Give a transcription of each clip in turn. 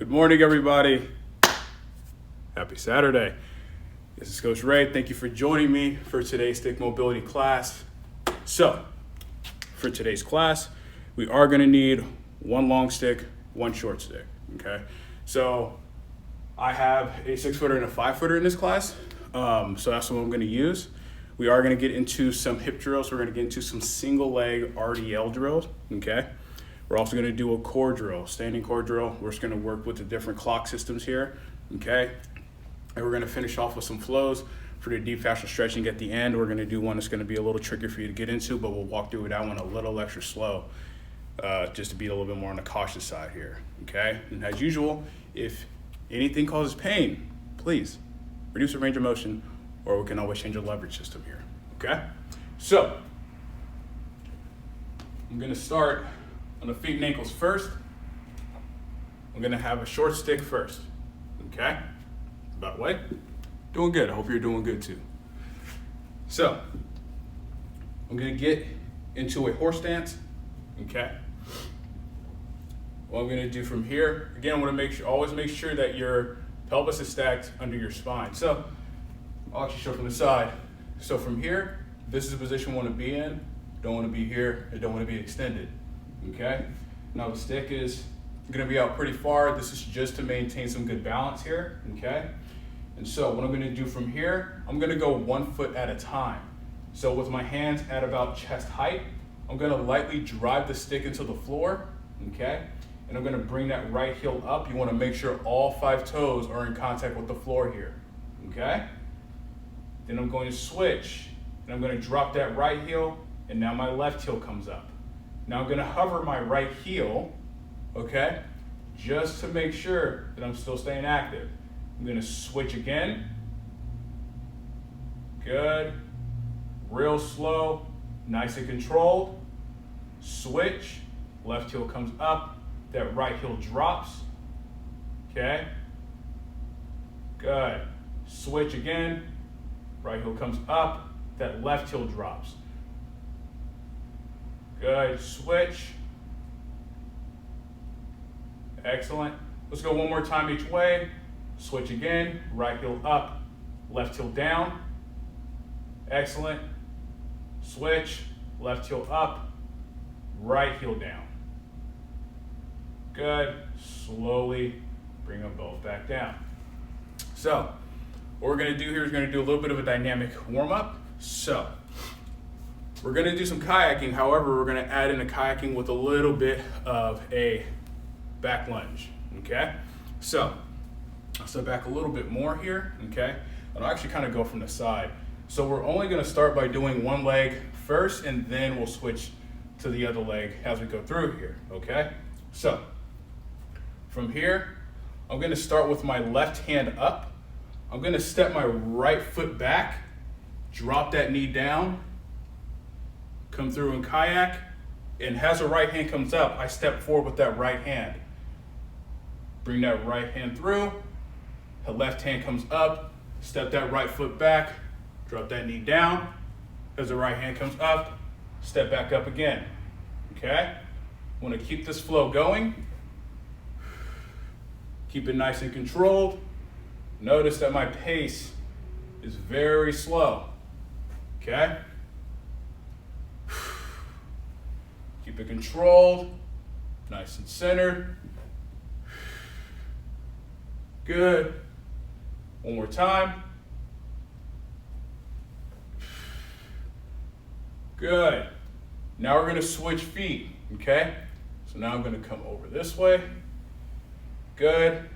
Good morning, everybody. Happy Saturday. This is Coach Ray. Thank you for joining me for today's stick mobility class. So, for today's class, we are going to need one long stick, one short stick, okay? So, I have a 6-footer and a 5-footer in this class, so that's what I'm going to use. We are going to get into some hip drills. We're going to get into some single leg RDL drills, okay? We're also going to do a core drill, standing core drill. We're just going to work with the different clock systems here, okay? And we're going to finish off with some flows for the deep fascial stretching at the end. We're going to do one that's going to be a little tricky for you to get into, but we'll walk through that one a little extra slow, just to be a little bit more on the cautious side here, okay? And as usual, if anything causes pain, please reduce the range of motion, or we can always change the leverage system here, okay? So, I'm going to start on the feet and ankles first. I'm gonna have a short stick first, okay? That way. Doing good, I hope you're doing good too. So, I'm gonna get into a horse stance, okay? What I'm gonna do from here, again, I wanna always make sure that your pelvis is stacked under your spine. So, I'll actually show from the side. So from here, this is the position I wanna be in. Don't wanna be here, I don't wanna be extended. Okay, now the stick is gonna be out pretty far. This is just to maintain some good balance here, okay? And so what I'm gonna do from here, I'm gonna go 1 foot at a time. So with my hands at about chest height, I'm gonna lightly drive the stick into the floor, okay? And I'm gonna bring that right heel up. You wanna make sure all 5 toes are in contact with the floor here, okay? Then I'm going to switch, and I'm gonna drop that right heel, and now my left heel comes up. Now I'm gonna hover my right heel, okay? Just to make sure that I'm still staying active. I'm gonna switch again. Good. Real slow, nice and controlled. Switch, left heel comes up, that right heel drops, okay? Good. Switch again, right heel comes up, that left heel drops. Good, switch. Excellent. Let's go one more time each way. Switch again, right heel up, left heel down. Excellent. Switch, left heel up, right heel down. Good, slowly bring them both back down. So, what we're gonna do here is gonna do a little bit of a dynamic warm up. So, we're gonna do some kayaking, however, we're gonna add in a kayaking with a little bit of a back lunge, okay? So, I'll step back a little bit more here, okay? And I'll actually kind of go from the side. So we're only gonna start by doing one leg first, and then we'll switch to the other leg as we go through here, okay? So, from here, I'm gonna start with my left hand up. I'm gonna step my right foot back, drop that knee down, come through in kayak, and as the right hand comes up, I step forward with that right hand. Bring that right hand through, the left hand comes up, step that right foot back, drop that knee down. As the right hand comes up, step back up again, okay? I wanna keep this flow going. Keep it nice and controlled. Notice that my pace is very slow, okay? Keep it controlled, nice and centered. Good. One more time. Good. Now we're gonna switch feet, okay? So now I'm gonna come over this way. Good.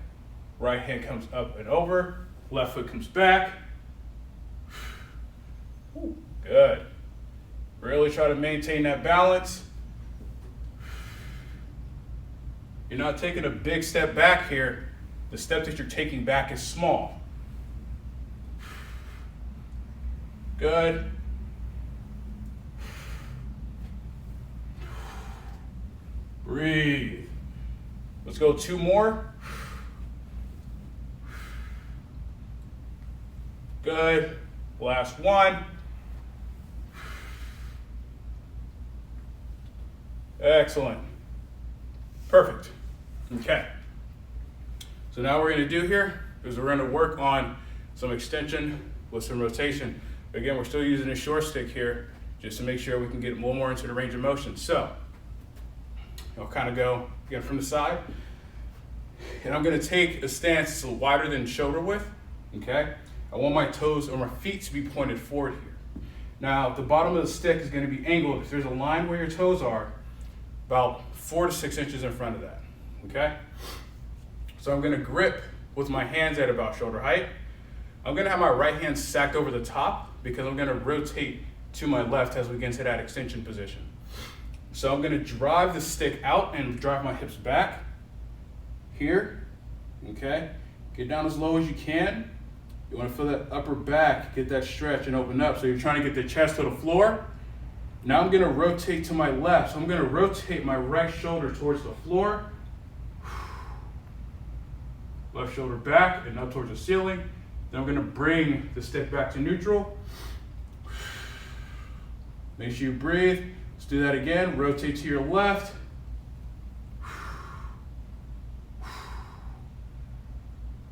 Right hand comes up and over. Left foot comes back. Good. Really try to maintain that balance. You're not taking a big step back here. The step that you're taking back is small. Good. Breathe. Let's go 2 more. Good. Last one. Excellent. Perfect. Okay. So now what we're gonna do here is we're gonna work on some extension with some rotation. Again, we're still using a short stick here just to make sure we can get a little more into the range of motion. So I'll kind of go again from the side, and I'm gonna take a stance that's a little wider than shoulder width, okay? I want my toes or my feet to be pointed forward here. Now, the bottom of the stick is gonna be angled. If there's a line where your toes are, about 4 to 6 inches in front of that, okay? So I'm gonna grip with my hands at about shoulder height. I'm gonna have my right hand stacked over the top because I'm gonna rotate to my left as we get into that extension position. So I'm gonna drive the stick out and drive my hips back here, okay? Get down as low as you can. You wanna feel that upper back, get that stretch and open up. So you're trying to get the chest to the floor. Now I'm gonna rotate to my left. So I'm gonna rotate my right shoulder towards the floor. Left shoulder back and up towards the ceiling. Then I'm gonna bring the stick back to neutral. Make sure you breathe. Let's do that again. Rotate to your left.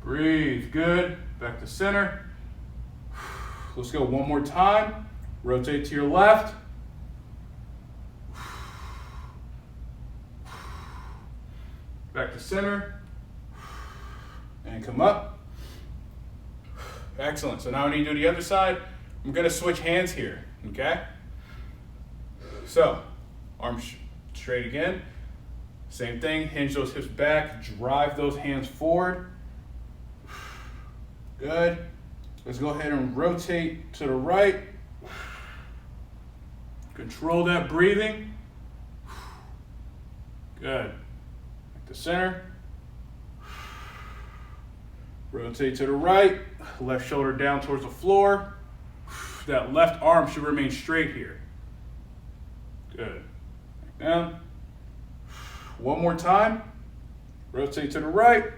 Breathe, good. Back to center. Let's go one more time. Rotate to your left. Back to center. And come up. Excellent. So now I need to do the other side. I'm gonna switch hands here, okay? So, arms straight again. Same thing, hinge those hips back, drive those hands forward. Good. Let's go ahead and rotate to the right. Control that breathing. Good. Back to center. Rotate to the right. Left shoulder down towards the floor. That left arm should remain straight here. Good. Back down. One more time. Rotate to the right.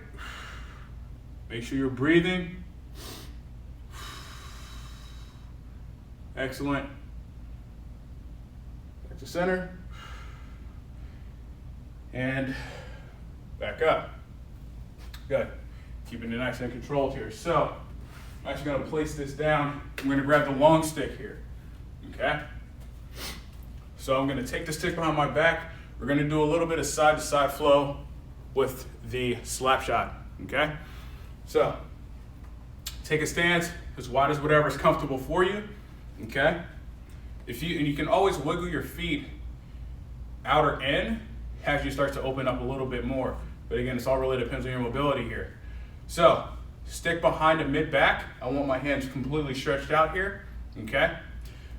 Make sure you're breathing. Excellent. Back to center. And back up. Good. Keeping it nice and controlled here. So, I'm actually gonna place this down. I'm gonna grab the long stick here, okay? So I'm gonna take the stick behind my back. We're gonna do a little bit of side to side flow with the slap shot, okay? So, take a stance as wide as whatever is comfortable for you, okay? And you can always wiggle your feet out or in as you start to open up a little bit more. But again, this all really depends on your mobility here. So, stick behind the mid-back. I want my hands completely stretched out here, okay?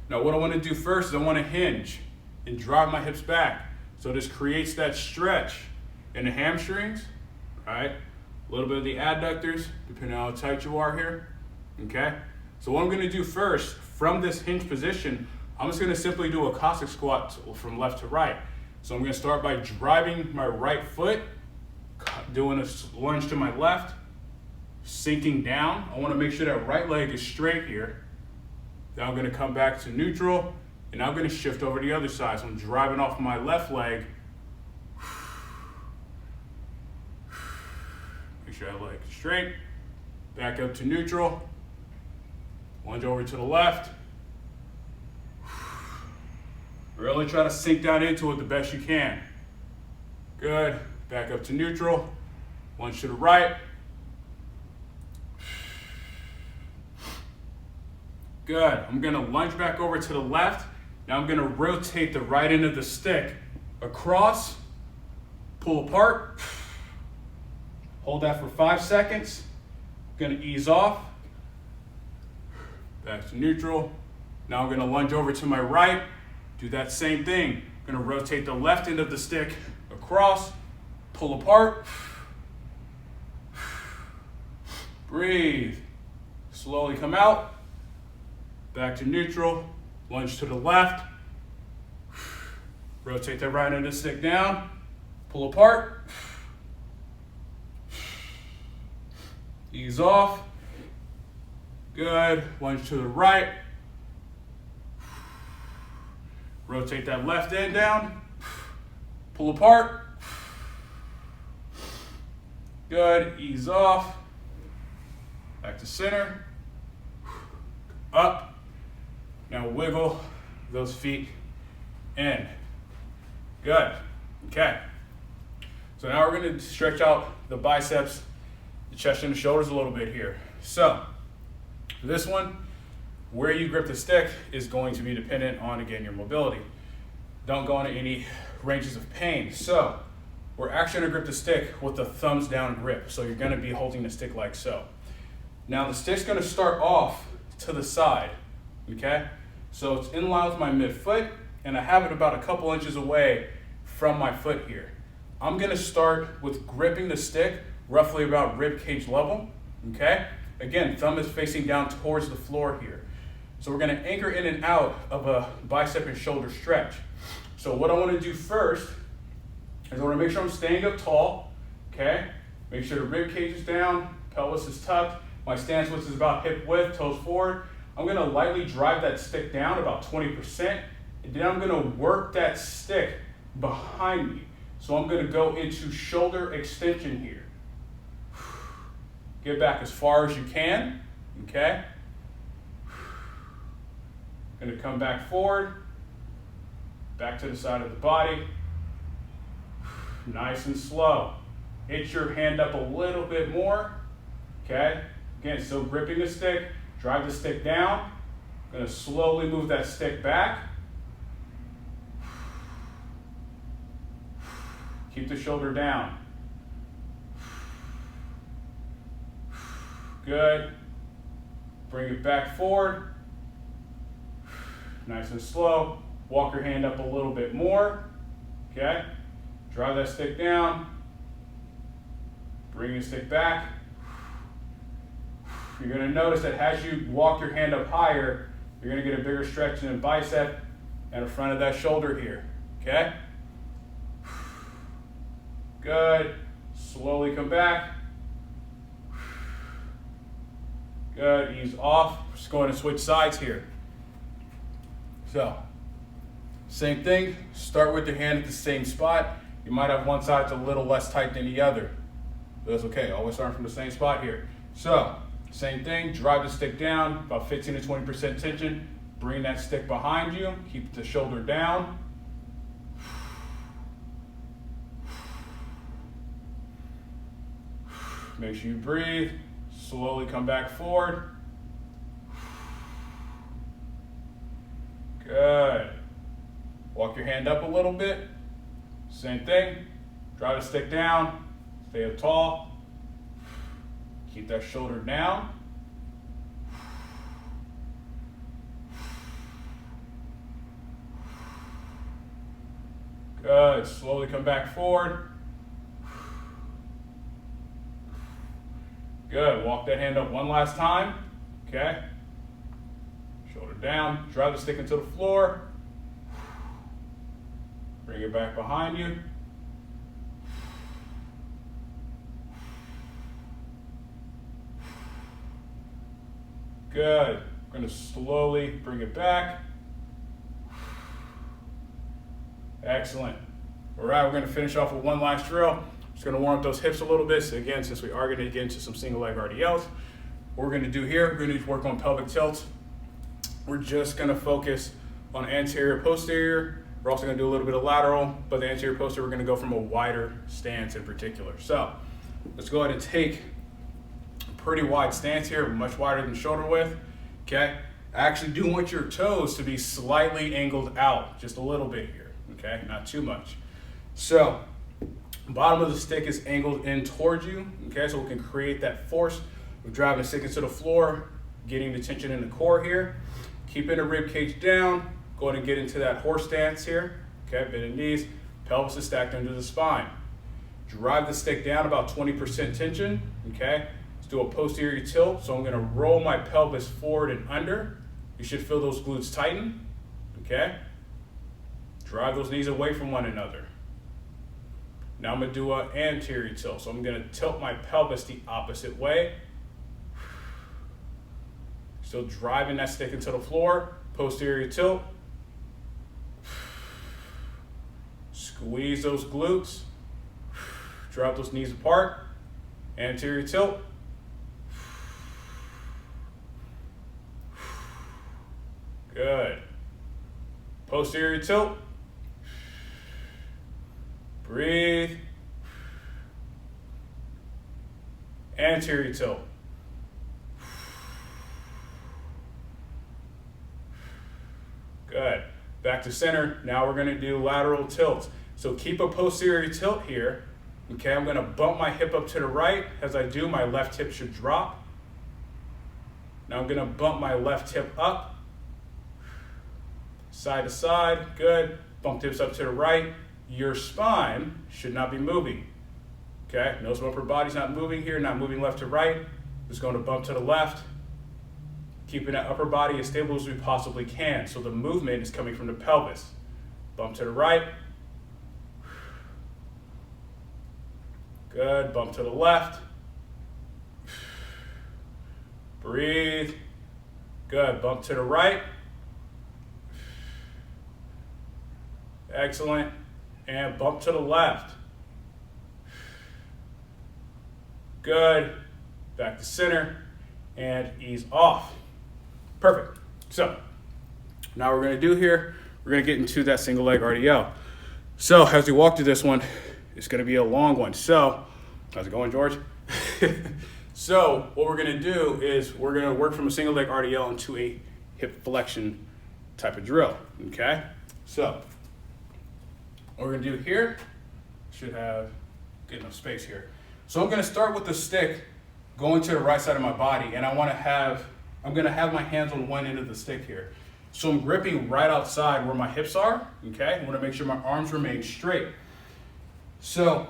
Now what I wanna do first is I wanna hinge and drive my hips back. So this creates that stretch in the hamstrings, right? A little bit of the adductors, depending on how tight you are here, okay? So what I'm gonna do first, from this hinge position, I'm just gonna simply do a Cossack squat from left to right. So I'm gonna start by driving my right foot, doing a lunge to my left, sinking down. I want to make sure that right leg is straight here. Then I'm going to come back to neutral, and I'm going to shift over to the other side. So I'm driving off my left leg. Make sure that leg is straight. Back up to neutral. Lunge over to the left. Really try to sink down into it the best you can. Good. Back up to neutral. Lunge to the right. Good. I'm gonna lunge back over to the left. Now I'm gonna rotate the right end of the stick across, pull apart, hold that for 5 seconds. Gonna ease off, back to neutral. Now I'm gonna lunge over to my right, do that same thing. Gonna rotate the left end of the stick across, pull apart, breathe, slowly come out. Back to neutral, lunge to the left, rotate the right end of the stick down, pull apart, ease off, good, lunge to the right, rotate that left end down, pull apart, Good, ease off. Back to center. Up. Now wiggle those feet in. Good. Okay. So now we're going to stretch out the biceps, the chest and the shoulders a little bit here. So for this one, where you grip the stick is going to be dependent on, again, your mobility. Don't go into any ranges of pain. So we're actually going to grip the stick with the thumbs down grip. So you're going to be holding the stick like so. Now the stick's going to start off to the side, okay? So it's in line with my midfoot, and I have it about a couple inches away from my foot here. I'm going to start with gripping the stick roughly about rib cage level, okay? Again, thumb is facing down towards the floor here. So we're going to anchor in and out of a bicep and shoulder stretch. So what I want to do first is I want to make sure I'm staying up tall, okay? Make sure the rib cage is down, pelvis is tucked, my stance width is about hip width, toes forward. I'm going to lightly drive that stick down about 20%, and then I'm going to work that stick behind me. So I'm going to go into shoulder extension here. Get back as far as you can, okay? Going to come back forward, back to the side of the body. Nice and slow. Hit your hand up a little bit more, okay? Again, still gripping the stick, drive the stick down. Going to slowly move that stick back. Keep the shoulder down. Good. Bring it back forward. Nice and slow. Walk your hand up a little bit more. Okay. Drive that stick down. Bring the stick back. You're going to notice that as you walk your hand up higher, you're going to get a bigger stretch in the bicep and the front of that shoulder here. Okay. Good. Slowly come back. Good. Ease off. Just going to switch sides here. So, same thing. Start with your hand at the same spot. You might have one side that's a little less tight than the other. But that's okay. Always start from the same spot here. So, same thing. Drive the stick down. About 15 to 20% tension. Bring that stick behind you. Keep the shoulder down. Make sure you breathe. Slowly come back forward. Good. Walk your hand up a little bit. Same thing. Drive the stick down. Stay up tall. Keep that shoulder down. Good. Slowly come back forward. Good. Walk that hand up one last time. Okay. Shoulder down. Drive the stick into the floor. Bring it back behind you. Good. We're going to slowly bring it back. Excellent. All right, we're going to finish off with one last drill. Just going to warm up those hips a little bit. So again, since we are going to get into some single leg RDLs, what we're going to do here, we're going to work on pelvic tilts. We're just going to focus on anterior, posterior. We're also going to do a little bit of lateral, but the anterior, posterior, we're going to go from a wider stance in particular. So let's go ahead and take a pretty wide stance here, much wider than shoulder width. Okay. I actually do want your toes to be slightly angled out, just a little bit here. Okay, not too much. So bottom of the stick is angled in towards you, okay, so we can create that force of driving the stick into the floor, getting the tension in the core here. Keeping the rib cage down, go ahead and get into that horse stance here, okay, bend the knees, pelvis is stacked under the spine. Drive the stick down about 20% tension, okay. Let's do a posterior tilt, so I'm gonna roll my pelvis forward and under. You should feel those glutes tighten, okay. Drive those knees away from one another. Now I'm going to do an anterior tilt. So I'm going to tilt my pelvis the opposite way. Still driving that stick into the floor. Posterior tilt. Squeeze those glutes. Drive those knees apart. Anterior tilt. Good. Posterior tilt. Breathe. Anterior tilt. Good. Back to center. Now we're going to do lateral tilts. So keep a posterior tilt here. Okay, I'm going to bump my hip up to the right. As I do, my left hip should drop. Now I'm going to bump my left hip up. Side to side. Good. Bump hips up to the right. Your spine should not be moving. Okay, notice my upper body's not moving here, not moving left to right. Just going to bump to the left. Keeping that upper body as stable as we possibly can. So the movement is coming from the pelvis. Bump to the right. Good, bump to the left. Breathe. Good, bump to the right. Excellent. And bump to the left. Good. Back to center and ease off. Perfect. So now what we're going to do here, we're going to get into that single leg RDL. So as we walk through this one, it's going to be a long one. So how's it going, George? So what we're going to do is we're going to work from a single leg RDL into a hip flexion type of drill. Okay. So what we're going to do here, should have good enough space here. So I'm going to start with the stick going to the right side of my body, and I'm going to have my hands on one end of the stick here. So I'm gripping right outside where my hips are, okay? I want to make sure my arms remain straight. So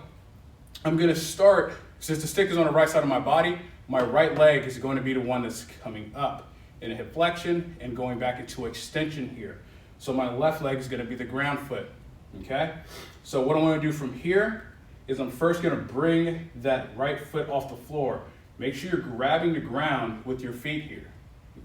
I'm going to start, since the stick is on the right side of my body, my right leg is going to be the one that's coming up in a hip flexion and going back into extension here. So my left leg is going to be the ground foot, okay? So what I want to do from here is I'm first going to bring that right foot off the floor. Make sure you're grabbing the ground with your feet here,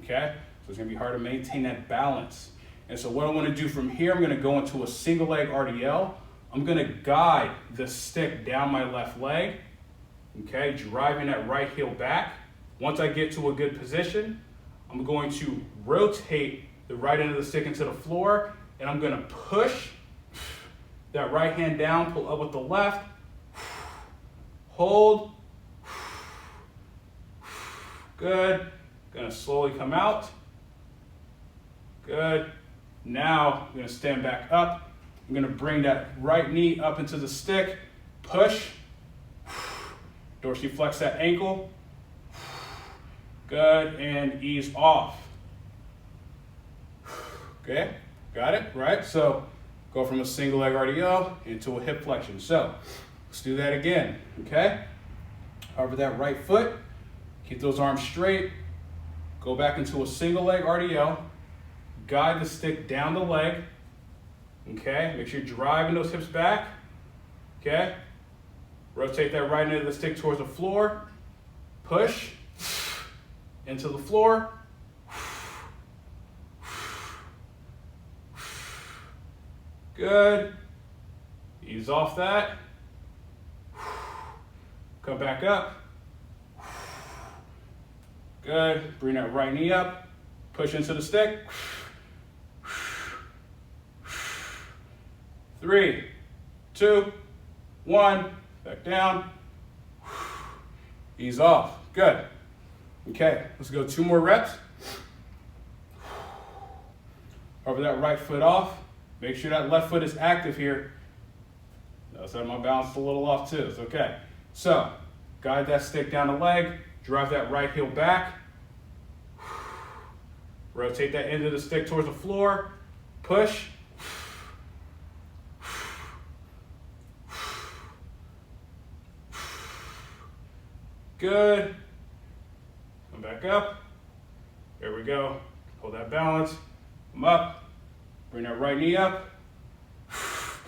okay? So it's going to be hard to maintain that balance. And so what I want to do from here, I'm going to go into a single leg RDL. I'm going to guide the stick down my left leg, okay, driving that right heel back. Once I get to a good position, I'm going to rotate the right end of the stick into the floor, and I'm going to push that right hand down, pull up with the left, hold, good, gonna slowly come out, good. Now I'm gonna stand back up, I'm gonna bring that right knee up into the stick, push, dorsally flex that ankle, good, and ease off. Okay, got it, right? So go from a single leg RDL into a hip flexion. So let's do that again, okay? Over that right foot, keep those arms straight, go back into a single leg RDL, guide the stick down the leg, okay? Make sure you're driving those hips back, okay? Rotate that right end of the stick towards the floor, push into the floor, good, ease off that, come back up, good, bring that right knee up, push into the stick, 3, 2, 1, back down, ease off, good. Okay, let's go 2 more reps. Over that right foot off, make sure that left foot is active here. Notice that my balance is a little off too, it's okay. So, guide that stick down the leg, drive that right heel back, rotate that end of the stick towards the floor, push, good, come back up, there we go, hold that balance, come up, bring that right knee up,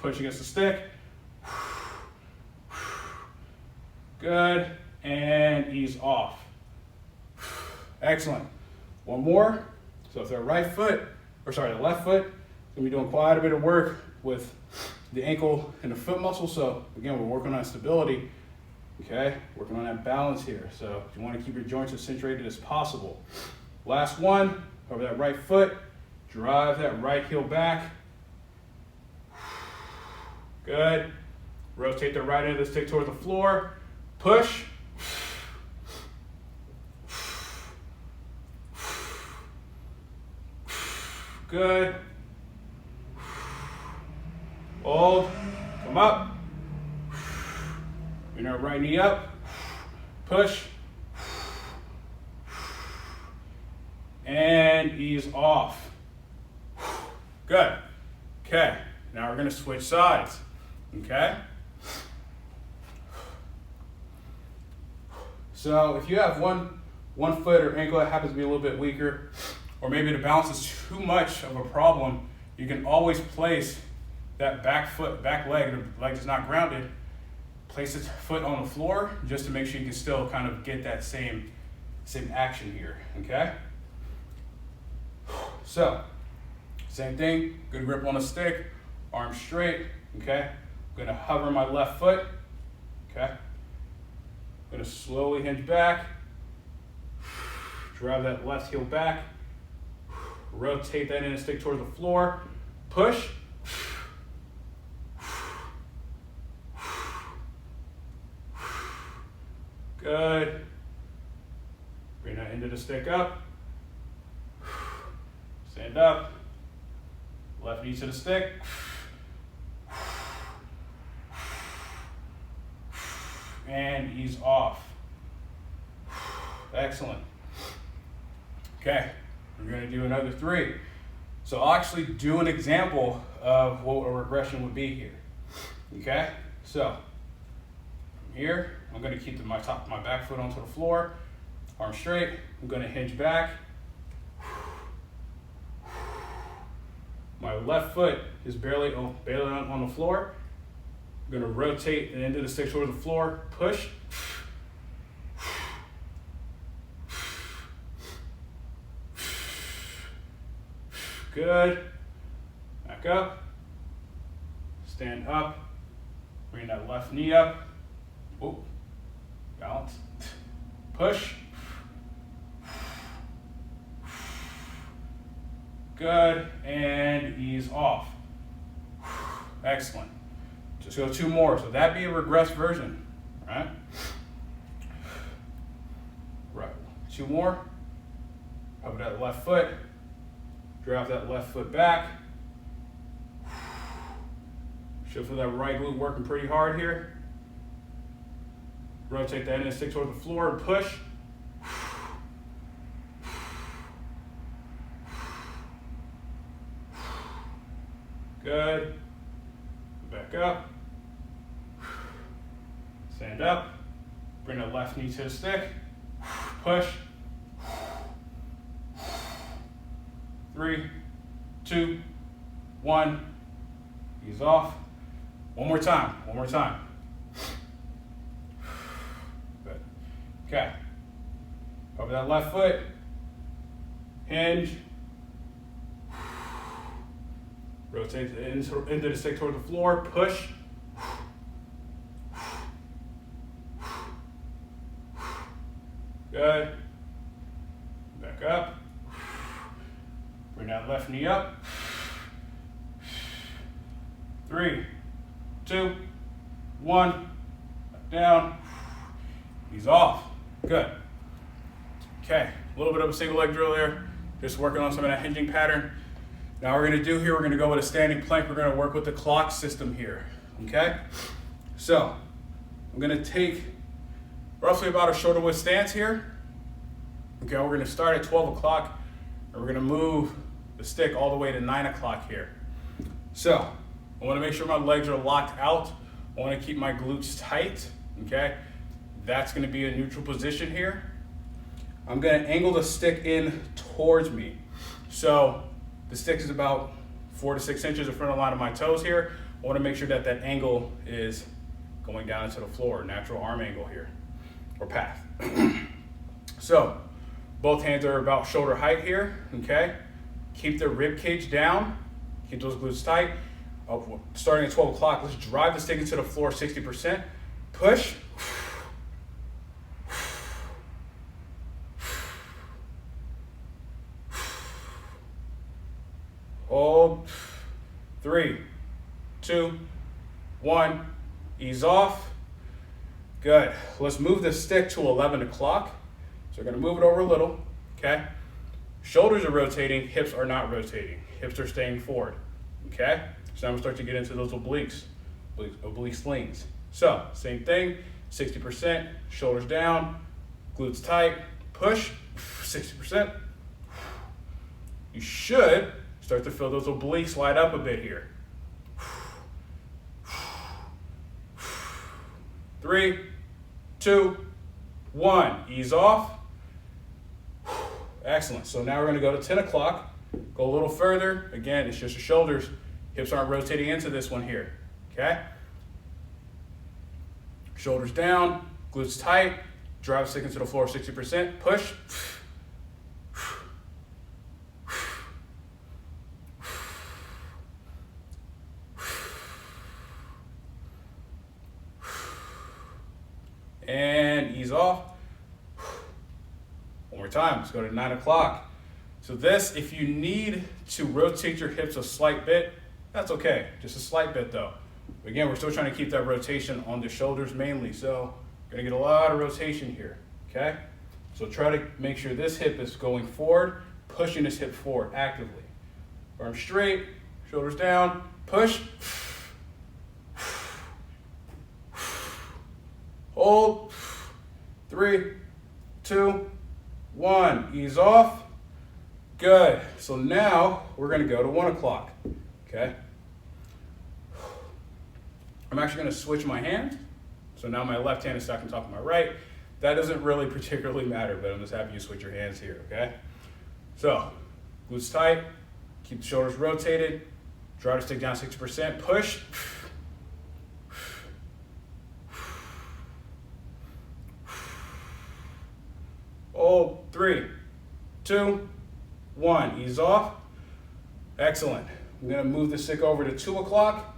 push against the stick, good, and ease off. Excellent. One more. So if the left foot is gonna be doing quite a bit of work with the ankle and the foot muscle. So again, we're working on stability. Okay, working on that balance here. So you want to keep your joints as accentuated as possible. Last one, over that right foot, drive that right heel back. Good. Rotate the right end of the stick toward the floor. Push. Good. Hold. Come up. Bring that right knee up. Push. And ease off. Good. Okay. Now we're going to switch sides. Okay? So if you have one foot or ankle that happens to be a little bit weaker, or maybe the balance is too much of a problem, you can always place that back leg, the leg is not grounded, place its foot on the floor just to make sure you can still kind of get that same action here, okay? So, same thing, good grip on the stick, arms straight, okay? I'm gonna hover my left foot, okay? I'm gonna slowly hinge back, drive that left heel back, rotate that in and stick towards the floor, push, good. Bring that into the stick up, stand up, left knee to the stick, and ease off. Excellent. Okay, we're going to do another 3. So I'll actually do an example of what a regression would be here. Okay, so from here, I'm going to keep my back foot onto the floor, arm straight. I'm going to hinge back. My left foot is barely on the floor. I'm going to rotate and into the stick towards the floor, push. Good. Back up. Stand up. Bring that left knee up. Whoop. Balance. Push. Good. And ease off. Excellent. Just go 2 more. So that'd be a regressed version, right? Right. 2 more. Cover that left foot. Drive that left foot back. Should feel that right glute working pretty hard here. Rotate that in and stick toward the floor and push. Good. Back up. Stand up. Bring the left knee to the stick. Push. 3, 2, 1. Ease off. One more time. Good. Okay. Cover that left foot. Hinge. Rotate into the stick toward the floor. Push. Good. Back up. Bring that left knee up. 3, 2, 1. Back down. Ease off. Good. Okay, a little bit of a single leg drill there. Just working on some of that hinging pattern. Now we're gonna we're gonna go with a standing plank. We're gonna work with the clock system here, okay? So, I'm gonna take roughly about a shoulder width stance here. Okay, we're gonna start at 12 o'clock and we're gonna move the stick all the way to 9 o'clock here. So, I wanna make sure my legs are locked out. I wanna keep my glutes tight, okay? That's gonna be a neutral position here. I'm gonna angle the stick in towards me. So, the stick is about 4 to 6 inches in front of the line of my toes here. I wanna make sure that that angle is going down into the floor, natural arm angle here, or path. So, both hands are about shoulder height here, okay? Keep the rib cage down, keep those glutes tight. Starting at 12 o'clock, let's drive the stick into the floor 60%. Push. Hold. 3, 2, 1. Ease off. Good. Let's move the stick to 11 o'clock. So we're going to move it over a little. Okay. Shoulders are rotating. Hips are not rotating. Hips are staying forward. Okay. So now we start to get into those oblique slings. So same thing. 60%. Shoulders down. Glutes tight. Push. 60%. You should start to feel those obliques light up a bit here. 3, 2, 1. Ease off. Excellent. So now we're going to go to 10 o'clock. Go a little further. Again, it's just your shoulders. Hips aren't rotating into this one here. Okay? Shoulders down. Glutes tight. Drive stick into the floor 60%. Push. And ease off. One more time. Let's go to 9 o'clock. So this, if you need to rotate your hips a slight bit, that's okay. Just a slight bit though. Again, we're still trying to keep that rotation on the shoulders mainly. So we're gonna get a lot of rotation here, okay? So try to make sure this hip is going forward, pushing this hip forward actively. Arms straight, shoulders down, push. Hold. 3, 2, 1. Ease off. Good. So now we're going to go to 1 o'clock. Okay. I'm actually going to switch my hand. So now my left hand is stuck on top of my right. That doesn't really particularly matter, but I'm just happy you switch your hands here. Okay. So glutes tight. Keep the shoulders rotated. Drive the stick down 60%. Push. Hold. 3, 2, 1. Ease off. Excellent. I'm going to move the stick over to 2 o'clock.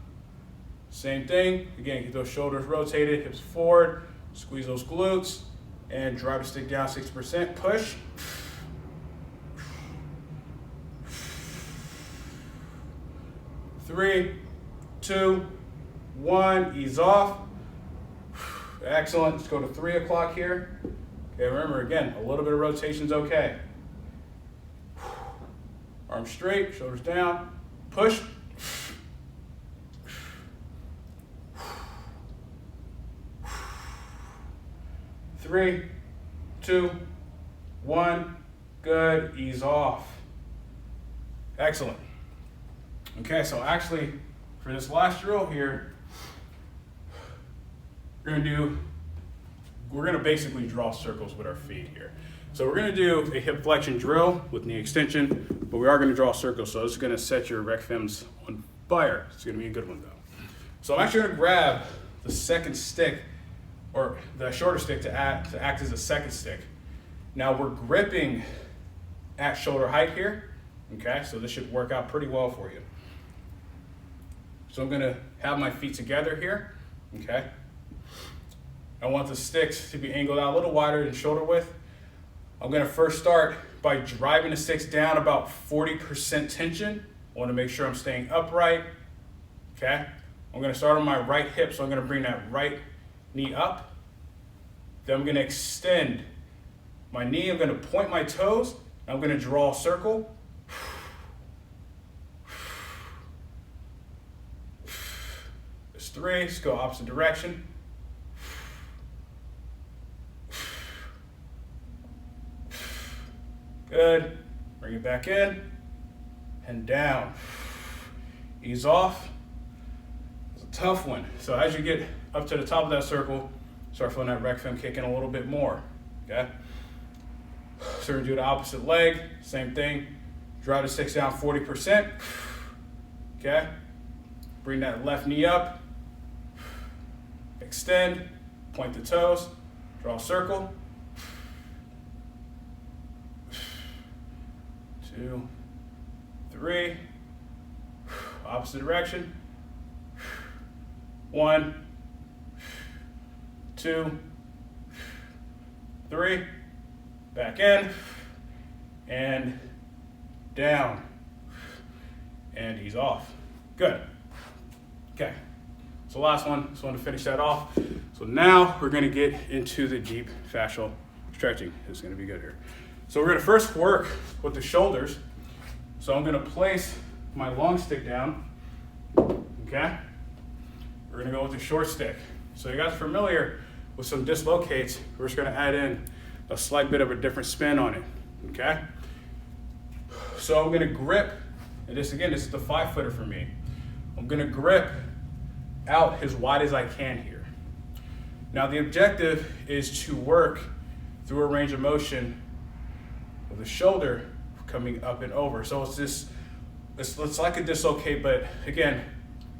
Same thing. Again, keep those shoulders rotated, hips forward, squeeze those glutes, and drive the stick down 60%. Push. Three, 2, 1. Ease off. Excellent. Let's go to 3 o'clock here. Okay, remember again, a little bit of rotation's okay. Arms straight, shoulders down, push. Three, 2, 1. Good. Ease off. Excellent. Okay, so actually, for this last drill here, we're gonna basically draw circles with our feet here. So we're gonna do a hip flexion drill with knee extension, but we are gonna draw circles. So this is gonna set your rec fems on fire. It's gonna be a good one though. So I'm actually gonna grab the second stick, or the shorter stick to act as a second stick. Now we're gripping at shoulder height here. Okay, so this should work out pretty well for you. So I'm gonna have my feet together here, okay? I want the sticks to be angled out a little wider than shoulder width. I'm gonna first start by driving the sticks down about 40% tension. I wanna make sure I'm staying upright, okay? I'm gonna start on my right hip, so I'm gonna bring that right knee up. Then I'm gonna extend my knee, I'm gonna point my toes, I'm gonna draw a circle. There's 3, let's go opposite direction. Good. Bring it back in and down. Ease off. It's a tough one. So as you get up to the top of that circle, start feeling that rec fem kick in a little bit more. Okay. So we're gonna do the opposite leg. Same thing. Drive the sticks down 40%. Okay. Bring that left knee up. Extend. Point the toes. Draw a circle. 2, 3, opposite direction. 1, 2, 3, back in and down. and ease off. Good. Okay. So last one, just want to finish that off. So now we're going to get into the deep fascial stretching. It's going to be good here. So we're going to first work with the shoulders. So I'm going to place my long stick down. Okay. We're going to go with the short stick. So you guys are familiar with some dislocates. We're just going to add in a slight bit of a different spin on it. Okay. So I'm going to grip, and this is the 5-footer for me. I'm going to grip out as wide as I can here. Now the objective is to work through a range of motion with the shoulder coming up and over. So it's like a dislocate, but again,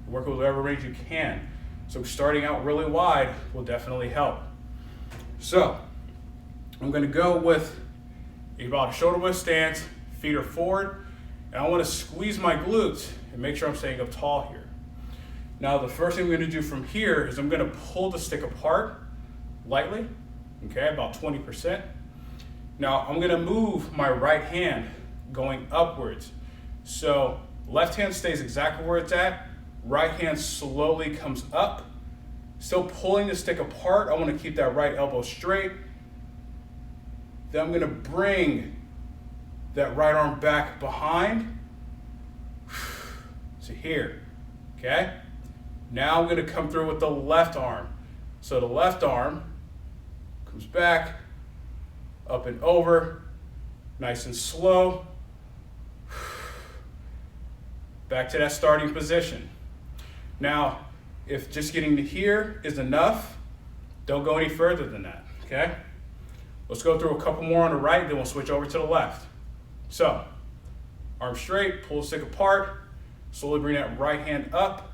work with whatever range you can. So starting out really wide will definitely help. So I'm going to go with about a shoulder width stance, feet are forward, and I want to squeeze my glutes and make sure I'm staying up tall here. Now the first thing we're going to do from here is I'm going to pull the stick apart lightly, okay, about 20%. Now I'm going to move my right hand going upwards. So left hand stays exactly where it's at, right hand slowly comes up, still pulling the stick apart. I want to keep that right elbow straight. Then I'm going to bring that right arm back behind to here, okay? Now I'm going to come through with the left arm. So the left arm comes back, up and over, nice and slow. Back to that starting position. Now, if just getting to here is enough, don't go any further than that, okay? Let's go through a couple more on the right, then we'll switch over to the left. So, arm straight, pull the stick apart, slowly bring that right hand up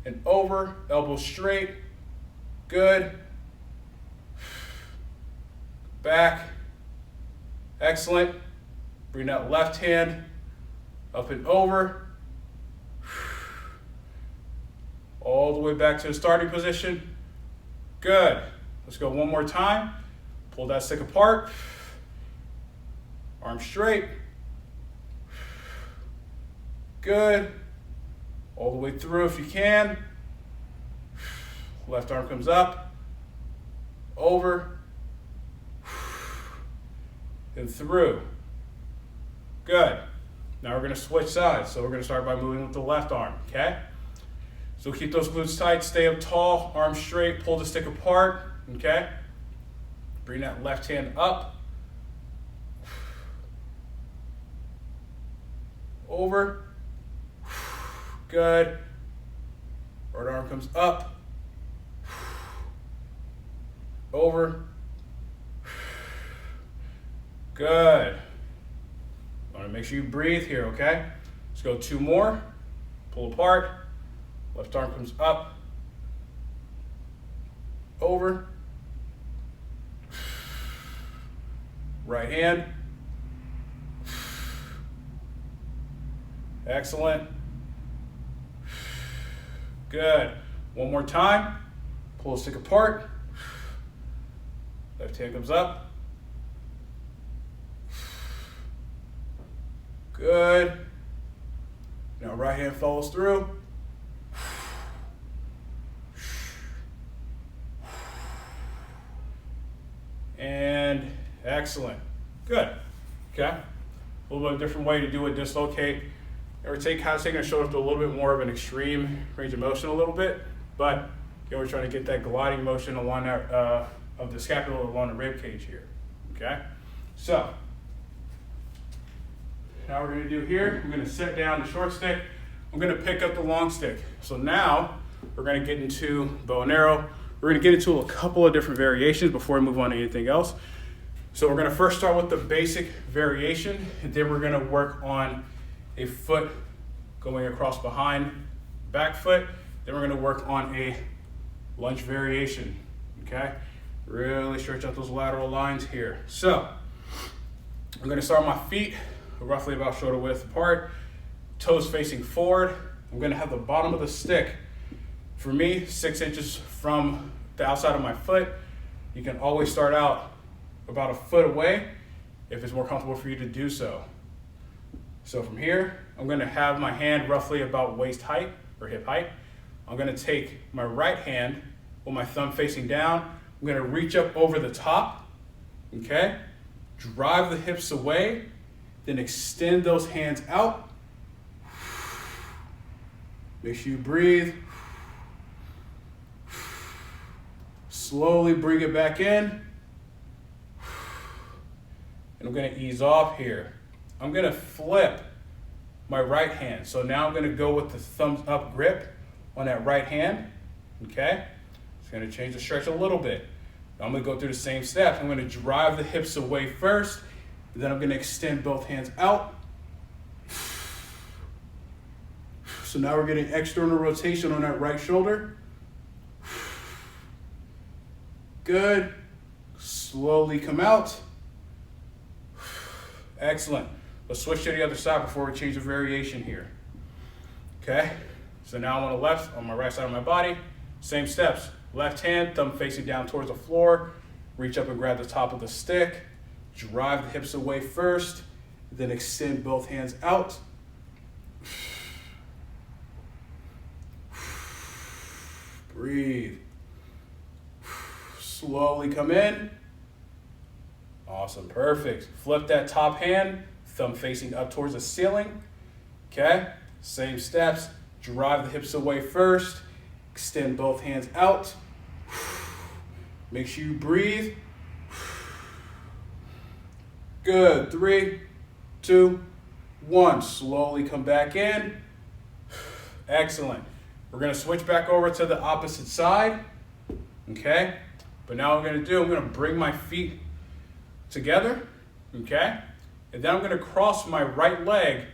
and over, elbow straight, good. Back, excellent. Bring that left hand up and over, all the way back to the starting position, good. Let's go one more time. Pull that stick apart, arm straight, good. All the way through if you can. Left arm comes up, over, and through. Good. Now we're going to switch sides. So we're going to start by moving with the left arm, okay? So keep those glutes tight, stay up tall, arms straight, pull the stick apart, okay? Bring that left hand up, over, good. Right arm comes up, over, good. I want to make sure you breathe here, okay? Let's go 2 more, pull apart, left arm comes up, over, right hand, excellent, good. One more time, pull the stick apart, left hand comes up, good. Now right hand follows through, and excellent. Good. Okay. A little bit different way to do a dislocate. Or taking the shoulder to a little bit more of an extreme range of motion a little bit, but we're trying to get that gliding motion along that of the scapula along the rib cage here. Okay. So now we're going to do here. I'm going to set down the short stick. I'm going to pick up the long stick. So now we're going to get into bow and arrow. We're going to get into a couple of different variations before we move on to anything else. So we're going to first start with the basic variation, and then we're going to work on a foot going across behind, back foot. Then we're going to work on a lunge variation, okay? Really stretch out those lateral lines here. So I'm going to start my feet roughly about shoulder width apart, toes facing forward. I'm going to have the bottom of the stick, for me, 6 inches from the outside of my foot. You can always start out about a foot away if it's more comfortable for you to do so. So from here, I'm gonna have my hand roughly about waist height or hip height. I'm gonna take my right hand with my thumb facing down. I'm gonna reach up over the top, okay? Drive the hips away, then extend those hands out. Make sure you breathe. Slowly bring it back in. And I'm gonna ease off here. I'm gonna flip my right hand. So now I'm gonna go with the thumbs up grip on that right hand, okay? It's gonna change the stretch a little bit. I'm gonna go through the same steps. I'm gonna drive the hips away first, then I'm gonna extend both hands out. So now we're getting external rotation on that right shoulder. Good. Slowly come out. Excellent. Let's switch to the other side before we change the variation here. Okay? So now on my right side of my body, same steps. Left hand, thumb facing down towards the floor. Reach up and grab the top of the stick. Drive the hips away first, then extend both hands out. Breathe. Slowly come in. Awesome, perfect. Flip that top hand, thumb facing up towards the ceiling. Okay, same steps. Drive the hips away first. Extend both hands out. Make sure you breathe. Good, 3, 2, 1. Slowly come back in. Excellent. We're gonna switch back over to the opposite side, okay? But now what I'm gonna bring my feet together, okay? And then I'm gonna cross my right leg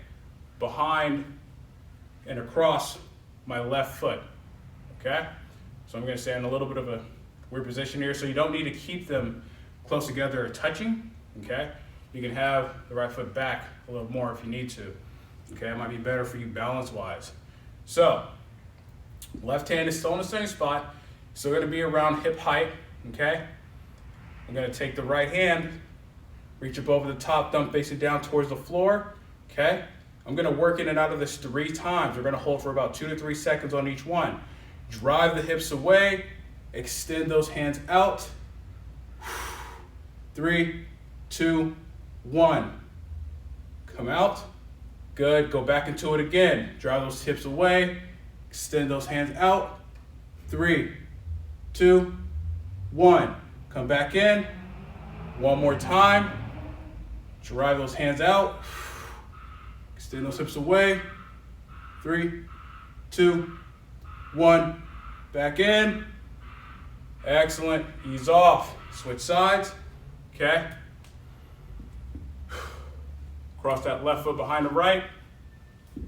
behind and across my left foot, okay? So I'm gonna stay in a little bit of a weird position here, so you don't need to keep them close together or touching, okay? You can have the right foot back a little more if you need to, okay? It might be better for you balance-wise. So, left hand is still in the same spot, so gonna be around hip height, okay? I'm gonna take the right hand, reach up over the top, thumb facing down towards the floor, okay? I'm gonna work in and out of this 3 times. We're gonna hold for about 2 to 3 seconds on each one. Drive the hips away, extend those hands out. 3, 2, 1. Come out. Good, go back into it again. Drive those hips away, extend those hands out. 3, 2, 1. Come back in. One more time. Drive those hands out. Extend those hips away. 3, 2, 1. Back in. Excellent. Ease off. Switch sides. Okay. Cross that left foot behind the right.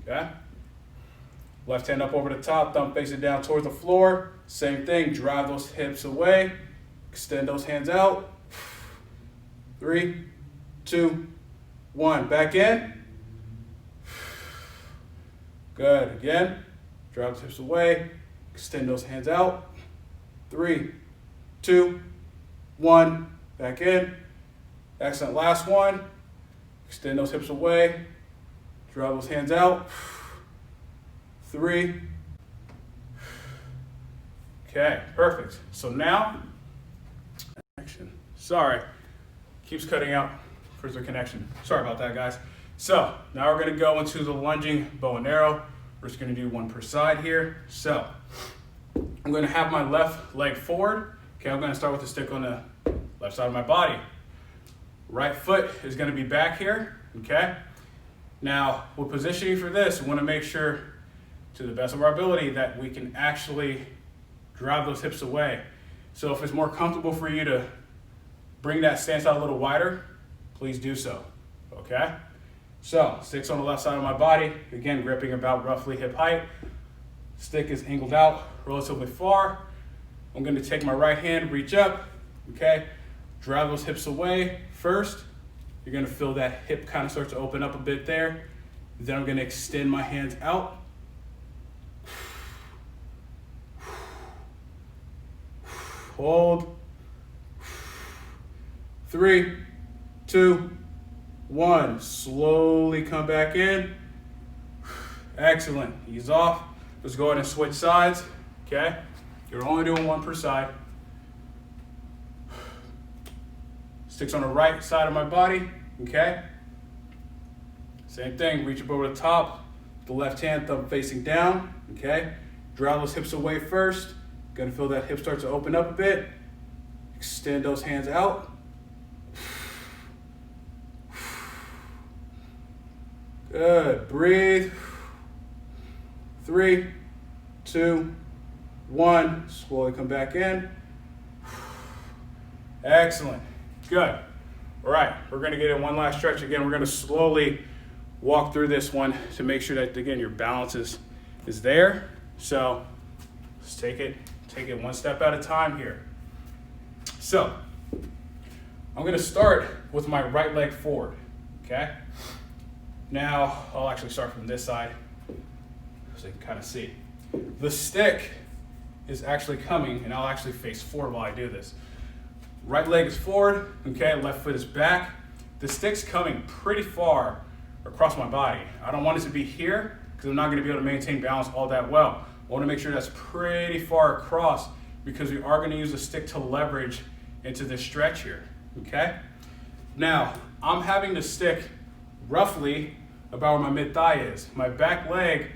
Okay. Left hand up over the top, thumb facing down towards the floor. Same thing. Drive those hips away. Extend those hands out. 3, 2, 1. Back in. Good. Again. Drive the hips away. Extend those hands out. 3, 2, 1. Back in. Excellent. Last one. Extend those hips away. Drive those hands out. 3. Okay, perfect. So now, action. Sorry, keeps cutting out for the connection. Sorry about that, guys. So now we're gonna go into the lunging bow and arrow. We're just gonna do one per side here. So I'm gonna have my left leg forward. Okay, I'm gonna start with the stick on the left side of my body. Right foot is gonna be back here, okay? Now, with positioning for this, we wanna make sure, to the best of our ability, that we can actually drive those hips away. So if it's more comfortable for you to bring that stance out a little wider, please do so, okay? So, sticks on the left side of my body, again, gripping about roughly hip height. Stick is angled out relatively far. I'm gonna take my right hand, reach up, okay? Drive those hips away first. You're gonna feel that hip kind of start to open up a bit there. Then I'm gonna extend my hands out. Hold. 3, 2, 1. Slowly come back in. Excellent. Ease off. Let's go ahead and switch sides. Okay? You're only doing 1 per side. Sticks on the right side of my body. Okay? Same thing. Reach up over the top. The left hand, thumb facing down. Okay? Draw those hips away first. Gonna feel that hip start to open up a bit. Extend those hands out. Good. Breathe. 3, 2, 1. Slowly come back in. Excellent. Good. All right. We're going to get in one last stretch. Again, we're going to slowly walk through this one to make sure that, again, your balance is there. So let's take it one step at a time here. So I'm going to start with my right leg forward. Okay? Now, I'll actually start from this side so you can kind of see. The stick is actually coming, and I'll actually face forward while I do this. Right leg is forward, okay, left foot is back. The stick's coming pretty far across my body. I don't want it to be here because I'm not going to be able to maintain balance all that well. I want to make sure that's pretty far across because we are going to use the stick to leverage into this stretch here, okay? Now, I'm having the stick roughly about where my mid-thigh is. My back leg,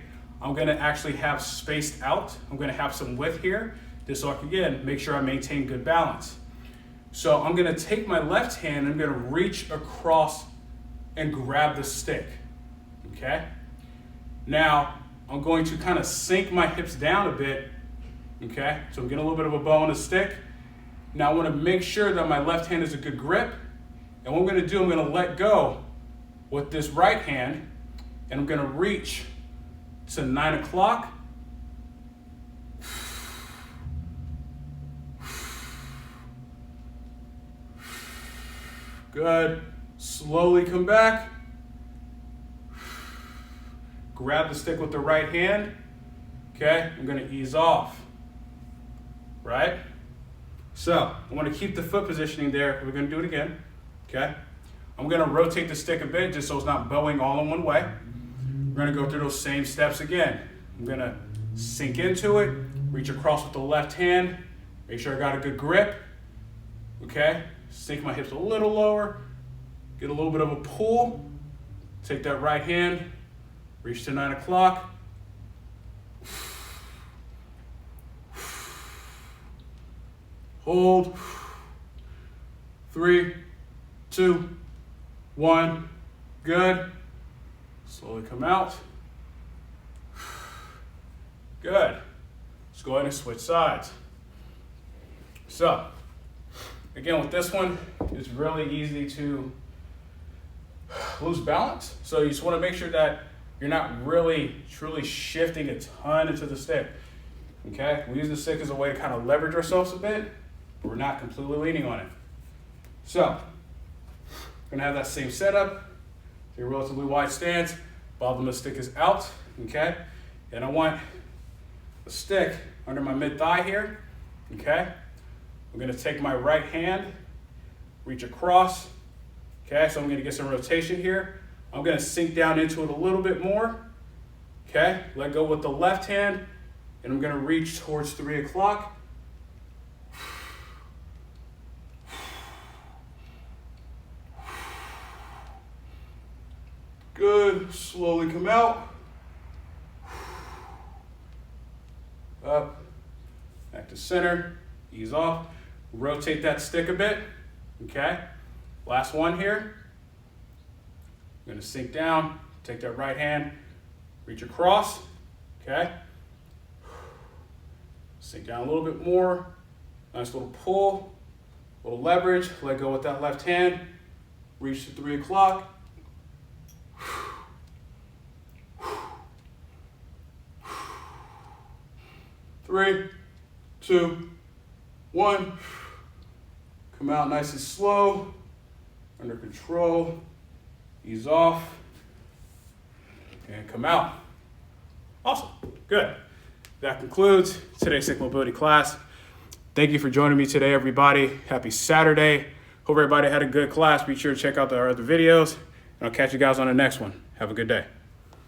I'm gonna actually have spaced out. I'm gonna have some width here, just so I can, again, make sure I maintain good balance. So I'm gonna take my left hand, I'm gonna reach across and grab the stick, okay? Now, I'm going to kind of sink my hips down a bit, okay? So I'm getting a little bit of a bow on the stick. Now I wanna make sure that my left hand is a good grip, and what I'm gonna do, I'm gonna let go with this right hand, and I'm gonna reach to 9 o'clock. Good. Slowly come back. Grab the stick with the right hand. Okay, I'm gonna ease off. Right? So, I wanna keep the foot positioning there. We're gonna do it again. Okay? I'm gonna rotate the stick a bit just so it's not bowing all in one way. We're gonna go through those same steps again. I'm gonna sink into it, reach across with the left hand, make sure I got a good grip, okay? Sink my hips a little lower, get a little bit of a pull, take that right hand, reach to 9 o'clock. Hold. 3, 2, 1, good. Slowly come out. Good. Let's go ahead and switch sides. So, again, with this one, it's really easy to lose balance. So you just want to make sure that you're not really, truly shifting a ton into the stick. Okay? We use the stick as a way to kind of leverage ourselves a bit, but we're not completely leaning on it. So, we're gonna have that same setup. A relatively wide stance. Bottom of the stick is out. Okay? And I want the stick under my mid-thigh here. Okay? I'm gonna take my right hand, reach across. Okay, so I'm gonna get some rotation here. I'm gonna sink down into it a little bit more. Okay, let go with the left hand, and I'm gonna reach towards 3 o'clock. Good, slowly come out. Up, back to center, ease off. Rotate that stick a bit, okay? Last one here. I'm gonna sink down, take that right hand, reach across, okay? Sink down a little bit more. Nice little pull, little leverage. Let go with that left hand. Reach to 3 o'clock. 3, 2, 1. Come out nice and slow, under control, ease off, and come out. Awesome, good. That concludes today's Sick Mobility class. Thank you for joining me today, everybody. Happy Saturday. Hope everybody had a good class. Be sure to check out our other videos. I'll catch you guys on the next one. Have a good day.